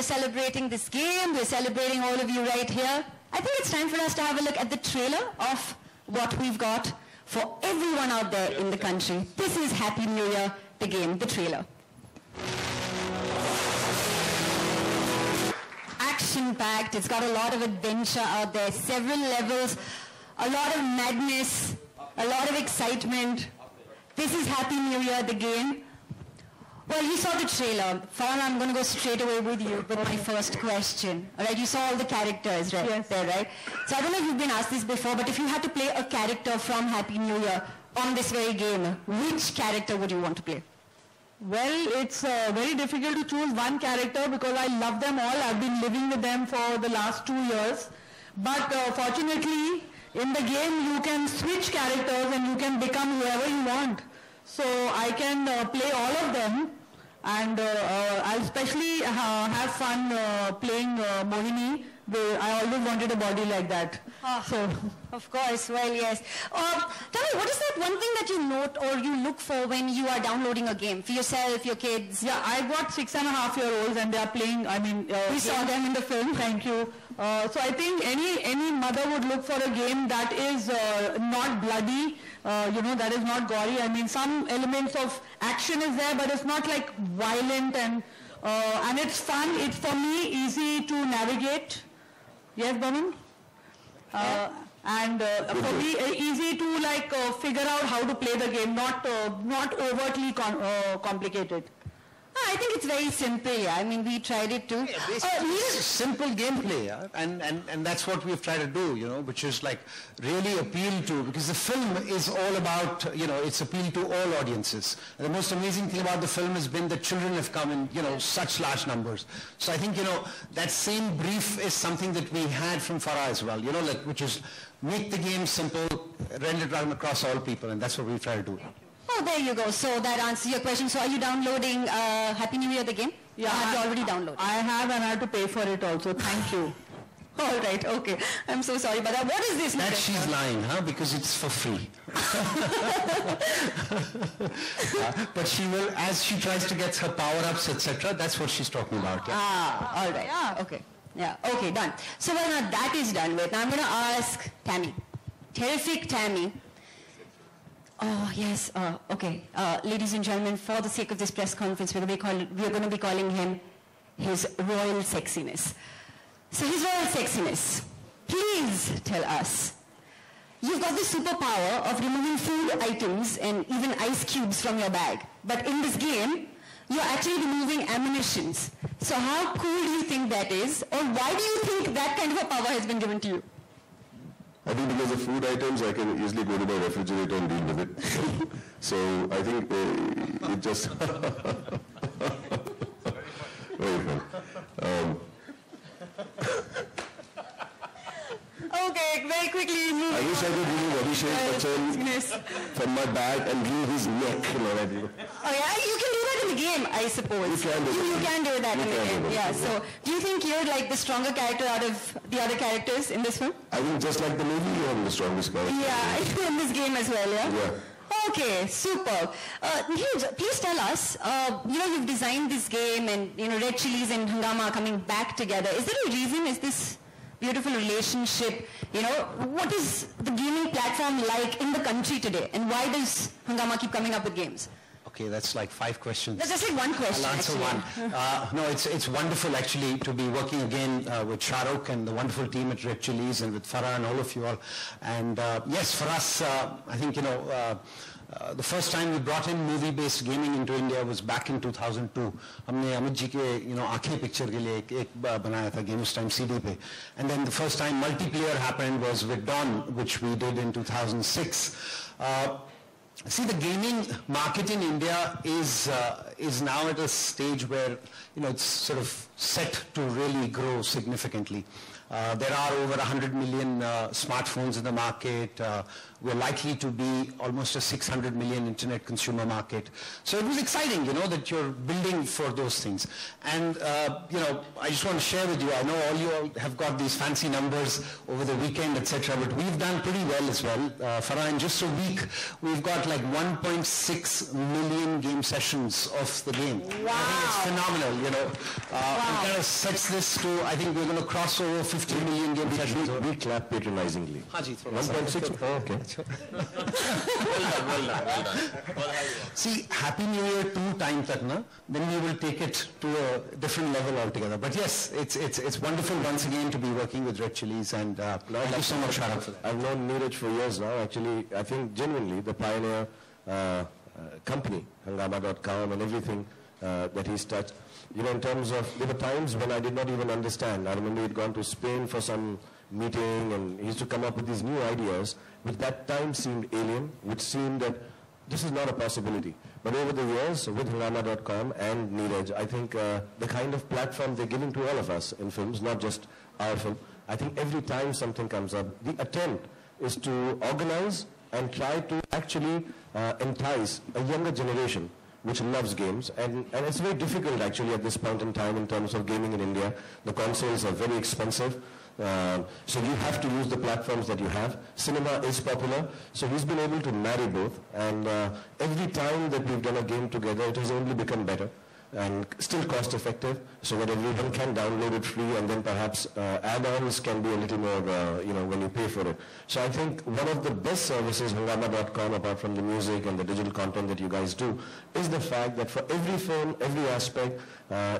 we're celebrating this game. We're celebrating all of you right here. I think it's time for us to have a look at the trailer of what we've got for everyone out there in the country. This is Happy New Year, the game, the trailer. Action-packed. It's got a lot of adventure out there, several levels, a lot of madness, a lot of excitement. This is Happy New Year, the game. Well, you saw the trailer. Farhan, I'm going to go straight away with you with my first question. All right, you saw all the characters right there, right? So I don't know if you've been asked this before, but if you had to play a character from Happy New Year on this very game, which character would you want to play? Well, it's very difficult to choose one character because I love them all. I've been living with them for the last 2 years. But fortunately, in the game, you can switch characters and you can become whoever you want. So I can play all of them. And I especially have fun playing Mohini. I always wanted a body like that. So, of course, well, yes. Tell me, what is that one thing that you note or you look for when you are downloading a game? For yourself, your kids? Yeah, I've got 6.5-year-olds and they are playing, we saw them in the film. Thank you. So I think any mother would look for a game that is not bloody, that is not gory. I mean, some elements of action is there, but it's not like violent and it's fun. It's, for me, easy to navigate. Yes, Baman? And for me, easy to figure out how to play the game, not overtly complicated. I think it's very simple, yeah. I mean, we tried it too. Yeah, it's simple gameplay, yeah? and that's what we've tried to do, which is like really appeal to, because the film is all about, it's appeal to all audiences. And the most amazing thing about the film has been that children have come in, such large numbers. So I think, that same brief is something that we had from Farah as well, which is make the game simple, render it across all people, and that's what we try to do. Oh, there you go. So that answers your question. So are you downloading Happy New Year, the game? Yeah. Or have you already downloaded? I have, and I have to pay for it also. Thank you. All right, okay. I'm so sorry, but what is this? That she's lying, huh? Because it's for free. But she will, as she tries to get her power-ups, etc., that's what she's talking about. Yeah. All right. Yeah. Okay. Yeah. Okay, done. So well, now that is done with. Now I'm going to ask Tammy. Terrific Tammy. Oh, yes. Okay. Ladies and gentlemen, for the sake of this press conference, we're going to be calling him His Royal Sexiness. So His Royal Sexiness, please tell us. You've got the superpower of removing food items and even ice cubes from your bag. But in this game, you're actually removing ammunitions. So how cool do you think that is? Or why do you think that kind of a power has been given to you? I think because of food items, I can easily go to my refrigerator and deal with it. So I think it just... Very fun. Okay, very quickly. I wish I could remove Abhishek Bachchan from my bag and remove his neck. Oh yeah, you can do that in the game, I suppose. You can do that. You can do that in the game, yeah. So, do you think you're like the stronger character out of the other characters in this film? I think just like the movie, you're the strongest character. Yeah, in this game as well, yeah? Yeah. Okay, super. Neeraj, please tell us, you've designed this game and, Red Chillies and Hungama are coming back together. Is there a reason? Is this beautiful relationship? What is the gaming platform like in the country today? And why does Hungama keep coming up with games? Okay, that's like 5 questions. That's just like one question. I'll answer one. No, it's wonderful actually to be working again with Shah Rukh and the wonderful team at Red Chillies and with Farah and all of you all. And yes, for us, I think, the first time we brought in movie-based gaming into India was back in 2002. हमने अमित जी के आँखें picture के लिए एक बनाया था game time CD पे. And then the first time multiplayer happened was with Dawn, which we did in 2006. See, the gaming market in India is now at a stage where it's sort of set to really grow significantly. There are over 100 million smartphones in the market. we're likely to be almost a 600 million internet consumer market. So it was exciting, that you're building for those things. And, I just want to share with you, I know all you have got these fancy numbers over the weekend, etc., but we've done pretty well as well. Farah, in just a week, we've got like 1.6 million game sessions of the game. Wow. I think it's phenomenal, It kind of sets this to, I think we're going to cross over 50 million game sessions. We clap patronizingly. Haji, 1.6? Oh, okay. Well done. See, Happy New Year 2 time tak na, then we will take it to a different level altogether. But yes, it's wonderful once again to be working with Red Chillies, and thank you so much, Sharak, for that. I've known Neeraj for years now. Actually, I think genuinely the pioneer company, Hungama.com, and everything that he's touched. In terms of, there were times when I did not even understand. I remember he'd gone to Spain for some meeting, and he used to come up with these new ideas, which that time seemed alien, which seemed that this is not a possibility. But over the years, with Hungama.com and Neeraj, I think the kind of platform they're giving to all of us in films, not just our film, I think every time something comes up, the attempt is to organize and try to actually entice a younger generation which loves games, and it's very difficult actually at this point in time in terms of gaming in India. The consoles are very expensive, so you have to use the platforms that you have. Cinema is popular, so he's been able to marry both, and every time that we've done a game together, it has only become better and still cost effective, so that everyone can download it free, and then perhaps add-ons can be a little more, when you pay for it. So I think one of the best services Hungama.com, apart from the music and the digital content that you guys do, is the fact that for every film, every aspect,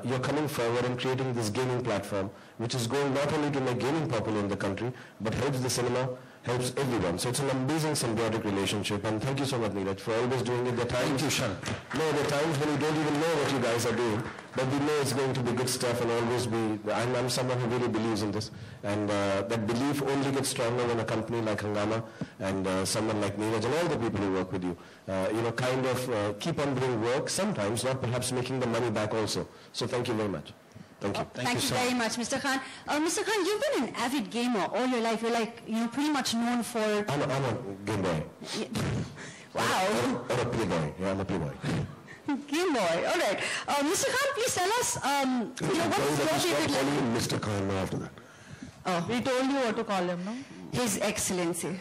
you're coming forward and creating this gaming platform, which is going not only to make gaming popular in the country, but helps the cinema, helps everyone. So it's an amazing symbiotic relationship, and thank you so much, Neeraj, for always doing it. Thank you, Shan. No, there are times when you don't even know what you guys are doing, but we know it's going to be good stuff, and always I'm someone who really believes in this, and that belief only gets stronger when a company like Hungama and someone like Neeraj and all the people who work with you, keep on doing work, sometimes not perhaps making the money back also. So thank you very much. Thank you. Thank you very much, Mr. Khan. Mr. Khan, you've been an avid gamer all your life. You're pretty much known for... I'm a Game Boy. Wow. Or a Playboy. Yeah, I'm a Playboy. Game Boy. All right. Mr. Khan, please tell us, what's your favorite level? Mr. Khan after that. Oh, We told you what to call him, no? His Excellency.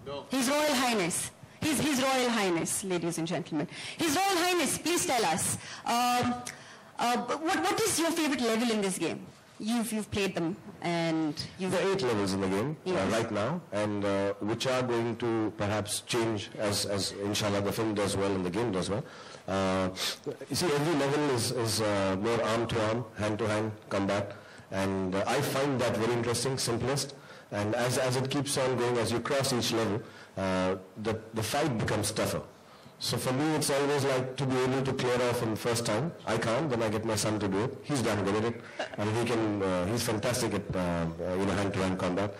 No. His Royal Highness. His Royal Highness, ladies and gentlemen. His Royal Highness, please tell us, what is your favorite level in this game? You've played them, and There are 8 levels in the game Yes. right now, and which are going to perhaps change as inshallah the film does well and the game does well. You see, every level is more arm-to-arm, hand-to-hand combat, and I find that very interesting, simplest. And as it keeps on going, as you cross each level, the fight becomes tougher. So for me, it's always like to be able to clear off in first time. I can't, then I get my son to do it. He's done good at it, and he's fantastic at hand-to-hand combat.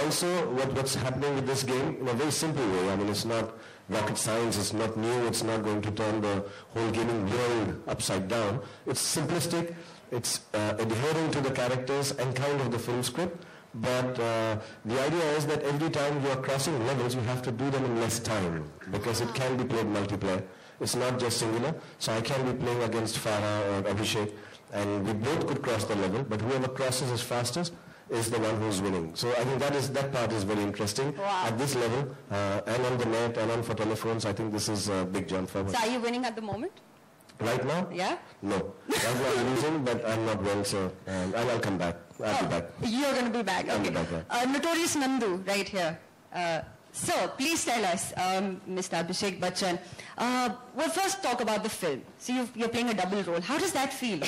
Also, what's happening with this game in a very simple way. I mean, it's not rocket science. It's not new. It's not going to turn the whole gaming world upside down. It's simplistic. It's adhering to the characters and kind of the film script. But the idea is that every time you are crossing levels, you have to do them in less time, because it can be played multiplayer. It's not just singular. So I can be playing against Farah or Abhishek, and we both could cross the level, but whoever crosses as fastest is the one who's winning. So I think that part is very interesting. Wow. At this level, and on the net, and on for telephones, I think this is a big jump forward. So are you winning at the moment? Right now? Yeah? No. Right now I'm losing, but I'm not well, so and I'll come back. I'll be back. You're going to be back. I'll Okay. be back, yeah. Notorious Nandu, right here. So, please tell us, Mr. Abhishek Bachchan, we'll first talk about the film. So you're playing a double role. How does that feel?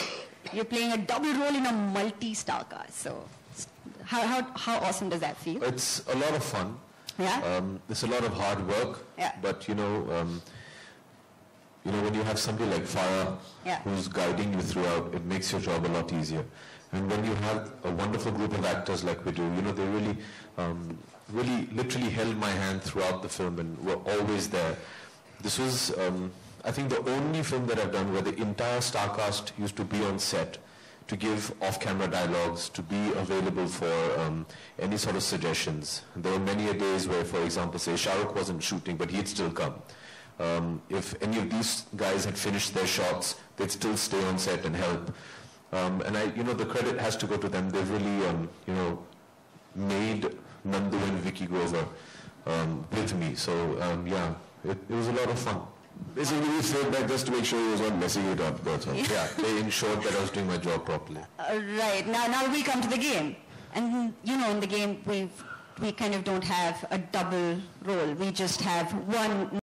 You're playing a double role in a multi-star cast. So, how awesome does that feel? It's a lot of fun. Yeah? It's a lot of hard work. Yeah. But when you have somebody like Farah Yeah. who's guiding you throughout, it makes your job a lot easier. And when you have a wonderful group of actors like we do, they really literally held my hand throughout the film and were always there. This was, I think, the only film that I've done where the entire star cast used to be on set to give off-camera dialogues, to be available for any sort of suggestions. There were many a days where, for example, say Shah Rukh wasn't shooting, but he'd still come. If any of these guys had finished their shots, they'd still stay on set and help. And the credit has to go to them. They've really, made Nandu and Vicky Grover with me. So, it was a lot of fun. Basically, we stayed back just to make sure he was not messing it up. That's all. Yeah, they ensured that I was doing my job properly. Right. Now we come to the game. And, in the game, we kind of don't have a double role. We just have one